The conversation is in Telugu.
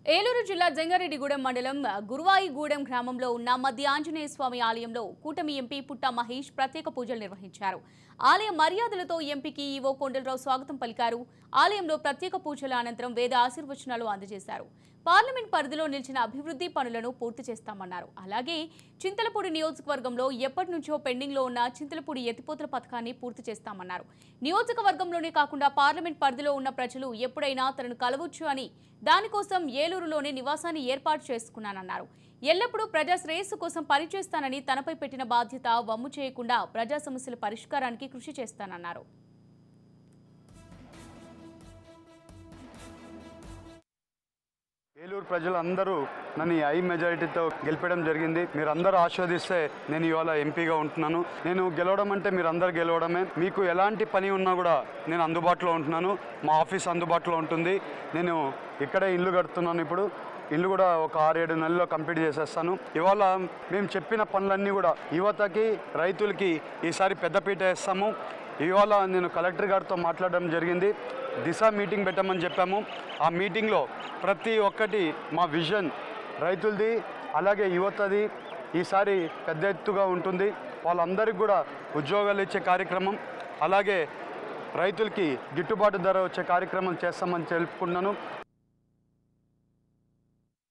ఏలూరు జిల్లా జంగారెడ్డిగూడెం మండలం గురువాయిగూడెం గ్రామంలో ఉన్న మధ్య ఆంజనేయ స్వామి ఆలయంలో కూటమి ఎంపీ పుట్ట మహేష్ ప్రత్యేక పూజలు నిర్వహించారు. ఆలయ మర్యాదలతో ఎంపీకి ఈవో కొండలరావు స్వాగతం పలికారు. ఆలయంలో ప్రత్యేక పూజల అనంతరం వేద ఆశీర్వచనాలు అందజేశారు. పార్లమెంట్ పరిధిలో నిలిచిన అభివృద్ధి పనులను పూర్తి చేస్తామన్నారు. అలాగే చింతలపూడి నియోజకవర్గంలో ఎప్పటి నుంచో పెండింగ్ లో ఉన్న చింతలపూడి ఎత్తిపోతల పథకాన్ని పూర్తి చేస్తామన్నారు. నియోజకవర్గంలోనే కాకుండా పార్లమెంట్ పరిధిలో ఉన్న ప్రజలు ఎప్పుడైనా తనను కలవచ్చు అని, దానికోసం ఏలూరులోనే నివాసాన్ని ఏర్పాటు చేసుకున్నానన్నారు. ఎల్లప్పుడూ ప్రజా శ్రేయస్సు కోసం పనిచేస్తానని, తనపై పెట్టిన బాధ్యత వమ్ము చేయకుండా ప్రజా సమస్యల పరిష్కారానికి కృషి చేస్తానన్నారు. ఏలూరు ప్రజలందరూ నన్ను హై మెజారిటీతో గెలిపడం జరిగింది. మీరందరూ ఆశీర్వదిస్తే నేను ఇవాళ ఎంపీగా ఉంటున్నాను. నేను గెలవడం అంటే మీరందరూ గెలవడమే. మీకు ఎలాంటి పని ఉన్నా కూడా నేను అందుబాటులో ఉంటున్నాను. మా ఆఫీస్ అందుబాటులో ఉంటుంది. నేను ఇక్కడే ఇల్లు కడుతున్నాను. ఇప్పుడు ఇల్లు కూడా ఒక 6-7 నెలల్లో కంప్లీట్ చేసేస్తాను. ఇవాళ మేము చెప్పిన పనులన్నీ కూడా యువతకి, రైతులకి ఈసారి పెద్దపీట వేస్తాము. ఇవాళ నేను కలెక్టర్ గారితో మాట్లాడడం జరిగింది. దిశ మీటింగ్ పెట్టమని చెప్పాము. ఆ మీటింగ్లో ప్రతి ఒక్కటి మా విజన్ రైతులది, అలాగే యువతది ఈసారి పెద్ద ఎత్తుగా ఉంటుంది. వాళ్ళందరికీ కూడా ఉద్యోగాలు ఇచ్చే కార్యక్రమం, అలాగే రైతులకి గిట్టుబాటు ధర వచ్చే కార్యక్రమం చేస్తామని తెలుపుకున్నాను.